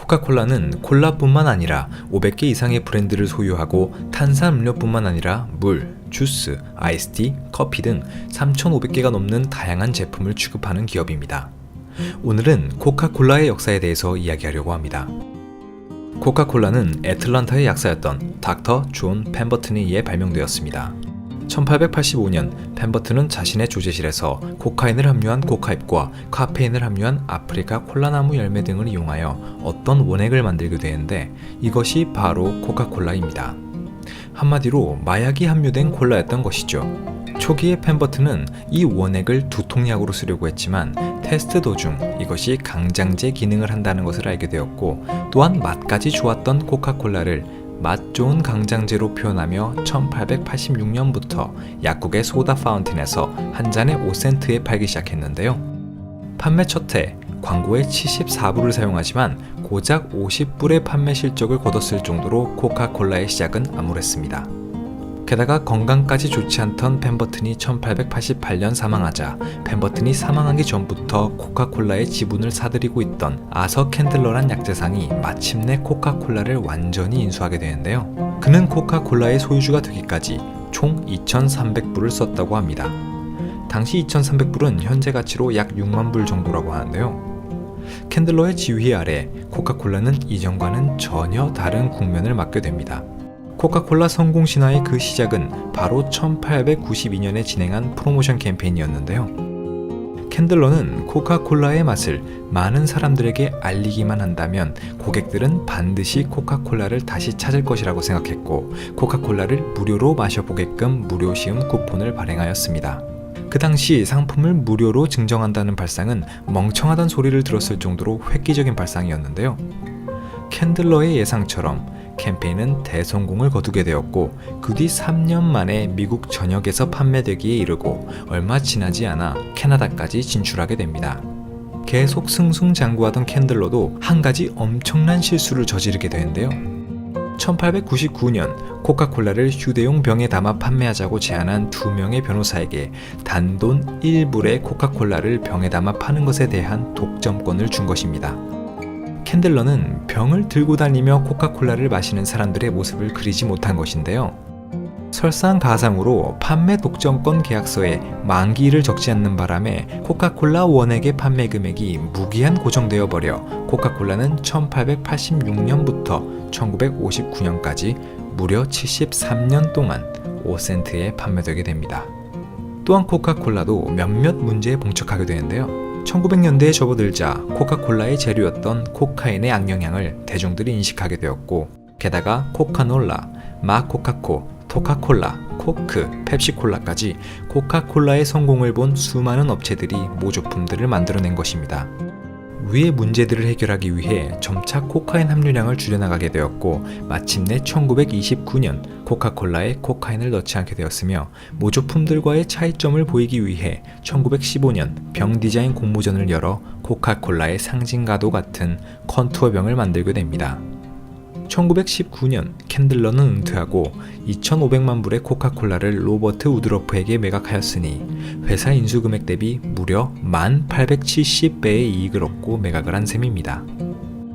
코카콜라는 콜라뿐만 아니라 500개 이상의 브랜드를 소유하고 탄산음료뿐만 아니라 물, 주스, 아이스티, 커피 등 3,500개가 넘는 다양한 제품을 취급하는 기업입니다. 오늘은 코카콜라의 역사에 대해서 이야기하려고 합니다. 코카콜라는 애틀란타의 약사였던 닥터 존 펜버튼에 의해 발명되었습니다. 1885년 펜버튼은 자신의 조제실에서 코카인을 함유한 코카잎과 카페인을 함유한 아프리카 콜라나무 열매 등을 이용하여 어떤 원액을 만들게 되는데 이것이 바로 코카콜라입니다. 한마디로 마약이 함유된 콜라였던 것이죠. 초기에 펜버튼은 이 원액을 두통약으로 쓰려고 했지만 테스트 도중 이것이 강장제 기능을 한다는 것을 알게 되었고 또한 맛까지 좋았던 코카콜라를 맛 좋은 강장제로 표현하며 1886년부터 약국의 소다 파운틴에서 한 잔에 5센트에 팔기 시작했는데요. 판매 첫해 광고에 74불을 사용하지만 고작 50불의 판매 실적을 거뒀을 정도로 코카콜라의 시작은 암울했습니다. 게다가 건강까지 좋지 않던 펜버튼이 1888년 사망하자 펜버튼이 사망하기 전부터 코카콜라의 지분을 사들이고 있던 아서 캔들러란 약재상이 마침내 코카콜라를 완전히 인수하게 되는데요. 그는 코카콜라의 소유주가 되기까지 총 2,300불을 썼다고 합니다. 당시 2,300불은 현재 가치로 약 6만 불 정도라고 하는데요. 캔들러의 지휘 아래 코카콜라는 이전과는 전혀 다른 국면을 맞게 됩니다. 코카콜라 성공 신화의 그 시작은 바로 1892년에 진행한 프로모션 캠페인이었는데요. 캔들러는 코카콜라의 맛을 많은 사람들에게 알리기만 한다면 고객들은 반드시 코카콜라를 다시 찾을 것이라고 생각했고 코카콜라를 무료로 마셔보게끔 무료 시음 쿠폰을 발행하였습니다. 그 당시 상품을 무료로 증정한다는 발상은 멍청하다는 소리를 들었을 정도로 획기적인 발상이었는데요. 캔들러의 예상처럼 캠페인은 대성공을 거두게 되었고 그 뒤 3년 만에 미국 전역에서 판매되기에 이르고 얼마 지나지 않아 캐나다까지 진출하게 됩니다. 계속 승승장구하던 캔들러도 한 가지 엄청난 실수를 저지르게 되는데요. 1899년 코카콜라를 휴대용 병에 담아 판매하자고 제안한 2명의 변호사에게 단돈 1불의 코카콜라를 병에 담아 파는 것에 대한 독점권을 준 것입니다. 캔들러는 병을 들고 다니며 코카콜라를 마시는 사람들의 모습을 그리지 못한 것인데요. 설상가상으로 판매 독점권 계약서에 만기일을 적지 않는 바람에 코카콜라 원액의 판매 금액이 무기한 고정되어 버려 코카콜라는 1886년부터 1959년까지 무려 73년 동안 5센트에 판매되게 됩니다. 또한 코카콜라도 몇몇 문제에 봉착하게 되는데요. 1900년대에 접어들자 코카콜라의 재료였던 코카인의 악영향을 대중들이 인식하게 되었고 게다가 코카놀라, 마코카코, 토카콜라, 코크, 펩시콜라까지 코카콜라의 성공을 본 수많은 업체들이 모조품들을 만들어낸 것입니다. 위의 문제들을 해결하기 위해 점차 코카인 함유량을 줄여나가게 되었고 마침내 1929년 코카콜라에 코카인을 넣지 않게 되었으며 모조품들과의 차이점을 보이기 위해 1915년 병 디자인 공모전을 열어 코카콜라의 상징과도 같은 컨투어병을 만들게 됩니다. 1919년 캔들러는 은퇴하고 2,500만 불의 코카콜라를 로버트 우드러프에게 매각하였으니 회사 인수금액 대비 무려 1870배의 이익을 얻고 매각을 한 셈입니다.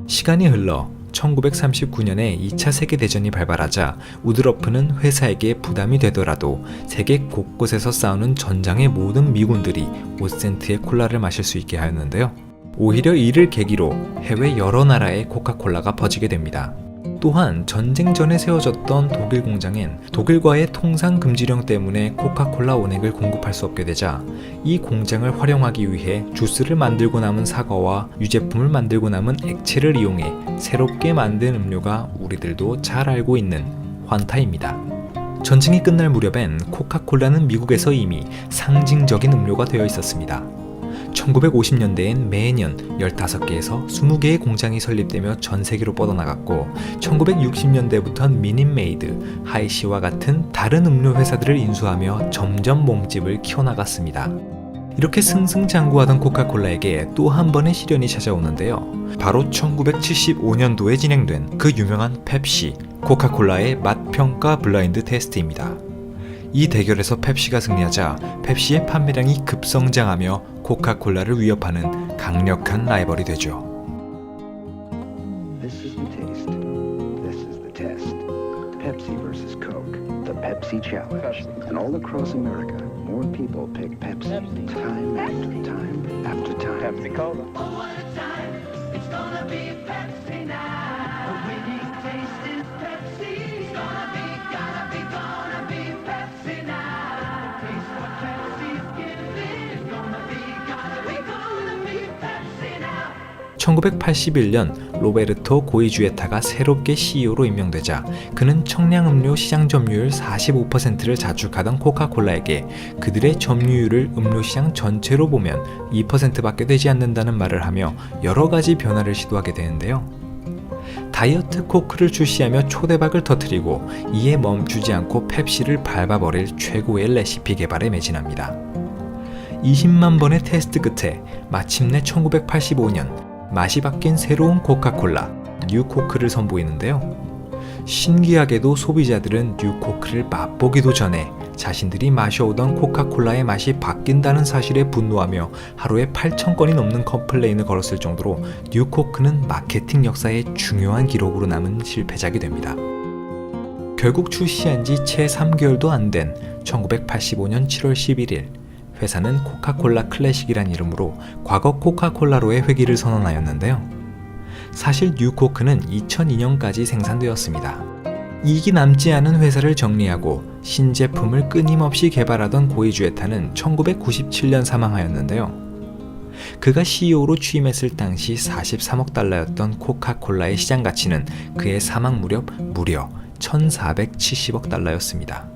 시간이 흘러 1939년에 2차 세계대전이 발발하자 우드러프는 회사에게 부담이 되더라도 세계 곳곳에서 싸우는 전장의 모든 미군들이 5센트의 콜라를 마실 수 있게 하였는데요. 오히려 이를 계기로 해외 여러 나라에 코카콜라가 퍼지게 됩니다. 또한 전쟁 전에 세워졌던 독일 공장엔 독일과의 통상 금지령 때문에 코카콜라 원액을 공급할 수 없게 되자 이 공장을 활용하기 위해 주스를 만들고 남은 사과와 유제품을 만들고 남은 액체를 이용해 새롭게 만든 음료가 우리들도 잘 알고 있는 환타입니다. 전쟁이 끝날 무렵엔 코카콜라는 미국에서 이미 상징적인 음료가 되어 있었습니다. 1950년대엔 매년 15개에서 20개의 공장이 설립되며 전 세계로 뻗어나갔고 1960년대부터는 미닛메이드, 하이시와 같은 다른 음료 회사들을 인수하며 점점 몸집을 키워나갔습니다. 이렇게 승승장구하던 코카콜라에게 또 한 번의 시련이 찾아오는데요. 바로 1975년도에 진행된 그 유명한 펩시, 코카콜라의 맛평가 블라인드 테스트입니다. 이 대결에서 펩시가 승리하자 펩시의 판매량이 급성장하며 코카콜라를 위협하는 강력한 라이벌이 되죠. This is the taste. This is the test. Pepsi versus Coke. The Pepsi Challenge. And all across America, more people pick Pepsi. Time after time after time. Pepsi Cola. Oh, what a time. It's gonna be Pepsi now. The winning taste is Pepsi. It's gonna be Pepsi now. Taste what Pepsi's giving. It's gonna be Pepsi now. 1981년 로베르토 고이주에타가 새롭게 CEO로 임명되자 그는 청량음료 시장 점유율 45%를 자축하던 코카콜라에게 그들의 점유율을 음료 시장 전체로 보면 2%밖에 되지 않는다는 말을 하며 여러 가지 변화를 시도하게 되는데요. 다이어트 코크를 출시하며 초대박을 터뜨리고 이에 멈추지 않고 펩시를 밟아버릴 최고의 레시피 개발에 매진합니다. 20만 번의 테스트 끝에 마침내 1985년 맛이 바뀐 새로운 코카콜라, 뉴코크를 선보이는데요. 신기하게도 소비자들은 뉴코크를 맛보기도 전에 자신들이 마셔오던 코카콜라의 맛이 바뀐다는 사실에 분노하며 하루에 8,000건이 넘는 컴플레인을 걸었을 정도로 뉴코크는 마케팅 역사의 중요한 기록으로 남은 실패작이 됩니다. 결국 출시한 지 채 3개월도 안 된 1985년 7월 11일 회사는 코카콜라 클래식이란 이름으로 과거 코카콜라로의 회귀를 선언하였는데요. 사실 뉴코크는 2002년까지 생산되었습니다. 이익이 남지 않은 회사를 정리하고 신제품을 끊임없이 개발하던 고이주에타는 1997년 사망하였는데요. 그가 CEO로 취임했을 당시 43억 달러였던 코카콜라의 시장 가치는 그의 사망 무렵 무려 1,470억 달러였습니다.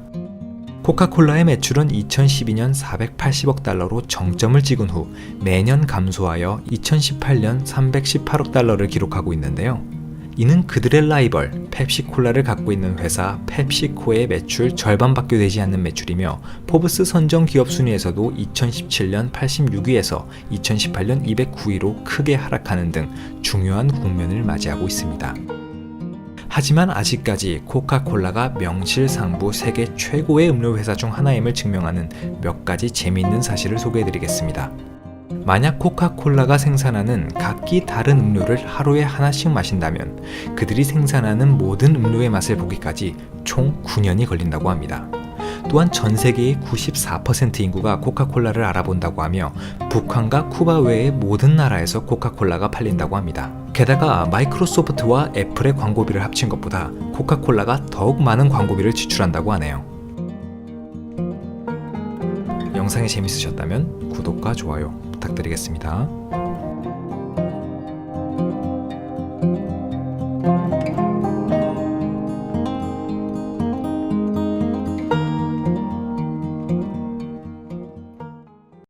코카콜라의 매출은 2012년 480억 달러로 정점을 찍은 후 매년 감소하여 2018년 318억 달러를 기록하고 있는데요. 이는 그들의 라이벌 펩시콜라를 갖고 있는 회사 펩시코의 매출 절반밖에 되지 않는 매출이며 포브스 선정 기업 순위에서도 2017년 86위에서 2018년 209위로 크게 하락하는 등 중요한 국면을 맞이하고 있습니다. 하지만 아직까지 코카콜라가 명실상부 세계 최고의 음료 회사 중 하나임을 증명하는 몇 가지 재미있는 사실을 소개해드리겠습니다. 만약 코카콜라가 생산하는 각기 다른 음료를 하루에 하나씩 마신다면 그들이 생산하는 모든 음료의 맛을 보기까지 총 9년이 걸린다고 합니다. 또한 전 세계의 94% 인구가 코카콜라를 알아본다고 하며 북한과 쿠바 외의 모든 나라에서 코카콜라가 팔린다고 합니다. 게다가 마이크로소프트와 애플의 광고비를 합친 것보다 코카콜라가 더욱 많은 광고비를 지출한다고 하네요. 영상이 재밌으셨다면 구독과 좋아요 부탁드리겠습니다.